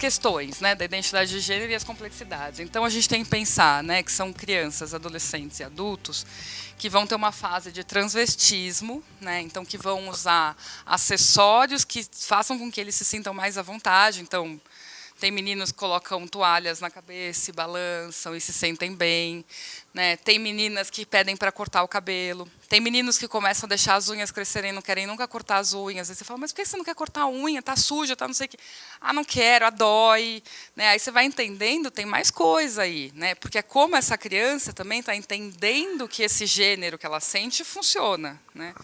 questões, né, da identidade de gênero e as complexidades. Então, a gente tem que pensar, né, que são crianças, adolescentes e adultos que vão ter uma fase de transvestismo, né, então que vão usar acessórios que façam com que eles se sintam mais à vontade. Então, tem meninos que colocam toalhas na cabeça e balançam e se sentem bem, né? Tem meninas que pedem para cortar o cabelo. Tem meninos que começam a deixar as unhas crescerem e não querem nunca cortar as unhas. Aí você fala, mas por que você não quer cortar a unha? Tá suja, tá não sei o quê. Ah, não quero, dói. Né? Aí você vai entendendo, tem mais coisa aí. Né? Porque é como essa criança também está entendendo que esse gênero que ela sente funciona. Né?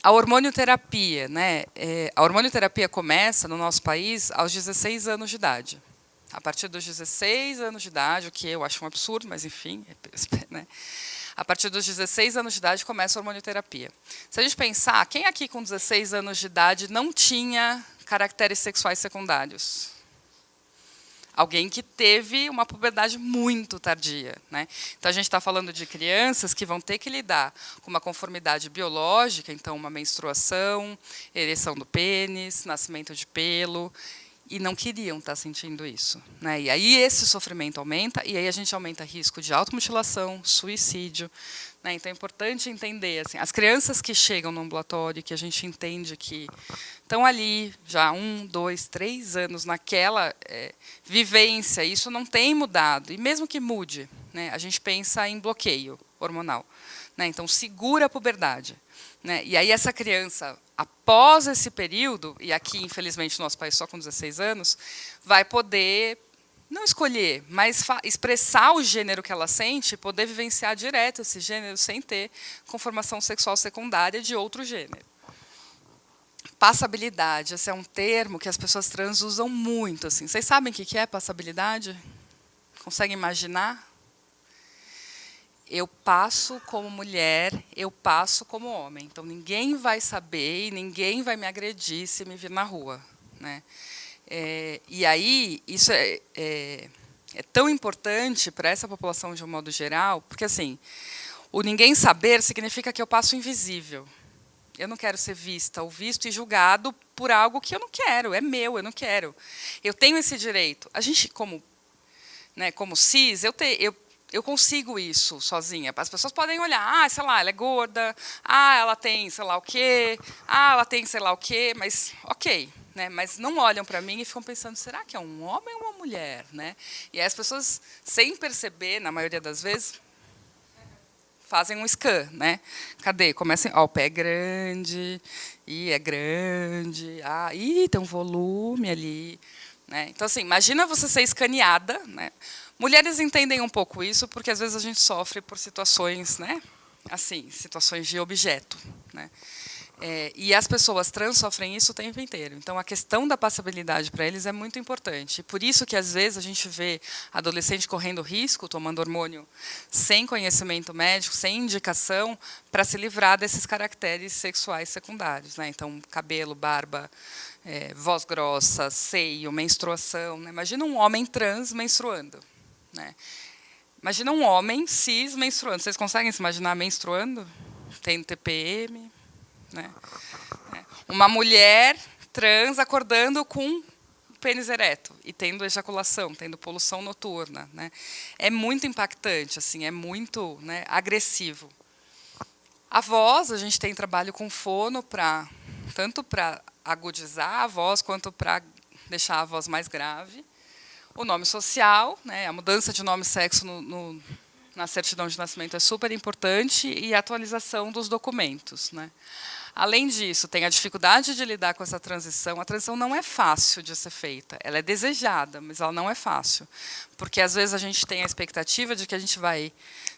A hormonioterapia, né? A hormonioterapia começa no nosso país aos 16 anos de idade. A partir dos 16 anos de idade, o que eu acho um absurdo, mas enfim, né? A partir dos 16 anos de idade começa a hormonioterapia. Se a gente pensar, quem aqui com 16 anos de idade não tinha caracteres sexuais secundários? Alguém que teve uma puberdade muito tardia. Né? Então, a gente está falando de crianças que vão ter que lidar com uma conformidade biológica, então, uma menstruação, ereção do pênis, nascimento de pelo, e não queriam estar sentindo isso. Né? E aí esse sofrimento aumenta, e aí a gente aumenta risco de automutilação, suicídio. Né? Então, é importante entender, assim, as crianças que chegam no ambulatório, que a gente entende que estão ali já 1, 2, 3 anos naquela vivência, isso não tem mudado. E mesmo que mude, né, a gente pensa em bloqueio hormonal. Né? Então, segura a puberdade. Né? E aí essa criança, após esse período, e aqui, infelizmente, no nosso país só com 16 anos, vai poder não escolher, mas expressar o gênero que ela sente, poder vivenciar direto esse gênero sem ter conformação sexual secundária de outro gênero. Passabilidade, esse é um termo que as pessoas trans usam muito. Assim. Vocês sabem o que é passabilidade? Conseguem imaginar? Eu passo como mulher, eu passo como homem. Então, ninguém vai saber e ninguém vai me agredir se me vir na rua. Né? E aí, isso é tão importante para essa população de um modo geral, porque assim, o ninguém saber significa que eu passo invisível. Eu não quero ser vista ou visto e julgado por algo que eu não quero, é meu, eu não quero. Eu tenho esse direito. A gente, como cis, eu consigo isso sozinha. As pessoas podem olhar, sei lá, ela é gorda, ela tem sei lá o quê, ela tem sei lá o quê, mas ok. Né? Mas não olham para mim e ficam pensando, será que é um homem ou uma mulher? Né? E aí as pessoas, sem perceber, na maioria das vezes, fazem um scan, né? Cadê? Começam, o pé é grande, é grande, tem um volume ali. Né? Então, assim, imagina você ser escaneada. Né? Mulheres entendem um pouco isso, porque às vezes a gente sofre por situações, né? Assim, situações de objeto. Né? E as pessoas trans sofrem isso o tempo inteiro. Então, a questão da passabilidade para eles é muito importante. Por isso que, às vezes, a gente vê adolescente correndo risco, tomando hormônio sem conhecimento médico, sem indicação, para se livrar desses caracteres sexuais secundários. Né? Então, cabelo, barba, voz grossa, seio, menstruação. Né? Imagina um homem trans menstruando. Né? Imagina um homem cis menstruando. Vocês conseguem se imaginar menstruando? Tendo TPM? Né? Uma mulher trans acordando com pênis ereto e tendo ejaculação, tendo poluição noturna. Né? É muito impactante, assim, é muito, né, agressivo. A voz, a gente tem trabalho com fono, tanto para agudizar a voz, quanto para deixar a voz mais grave. O nome social, né, a mudança de nome e sexo na certidão de nascimento é super importante, e a atualização dos documentos. Né? Além disso, tem a dificuldade de lidar com essa transição. A transição não é fácil de ser feita. Ela é desejada, mas ela não é fácil. Porque, às vezes, a gente tem a expectativa de que a gente vai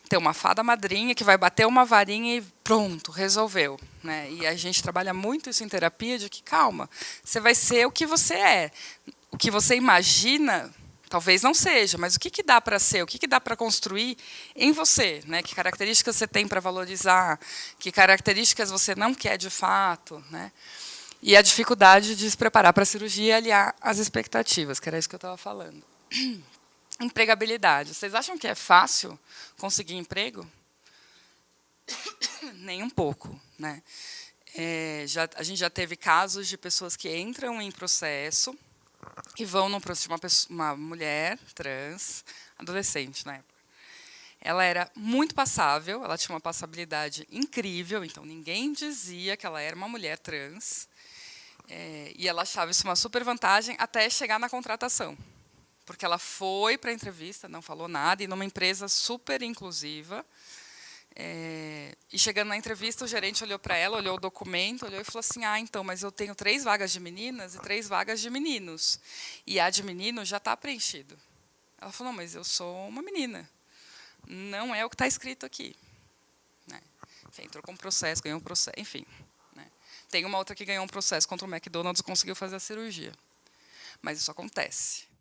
ter uma fada madrinha que vai bater uma varinha e pronto, resolveu. Né? E a gente trabalha muito isso em terapia, de que, calma, você vai ser o que você é. O que você imagina talvez não seja, mas o que dá para ser, o que dá para construir em você? Né? Que características você tem para valorizar, que características você não quer de fato. Né? E a dificuldade de se preparar para a cirurgia e aliar as expectativas, que era isso que eu estava falando. Empregabilidade. Vocês acham que é fácil conseguir emprego? Nem um pouco. Né? A gente já teve casos de pessoas que entram em processo e vão no processo de uma mulher trans, adolescente na época. Ela era muito passável, ela tinha uma passabilidade incrível, então ninguém dizia que ela era uma mulher trans. E ela achava isso uma super vantagem até chegar na contratação. Porque ela foi para a entrevista, não falou nada, e numa empresa super inclusiva. E chegando na entrevista, o gerente olhou para ela, olhou o documento, olhou e falou assim: então, mas eu tenho 3 vagas de meninas e 3 vagas de meninos. E a de menino já está preenchido. Ela falou: não, mas eu sou uma menina. Não é o que está escrito aqui. Né? Enfim, entrou com um processo, ganhou um processo, enfim. Né? Tem uma outra que ganhou um processo contra o McDonald's e conseguiu fazer a cirurgia. Mas isso acontece.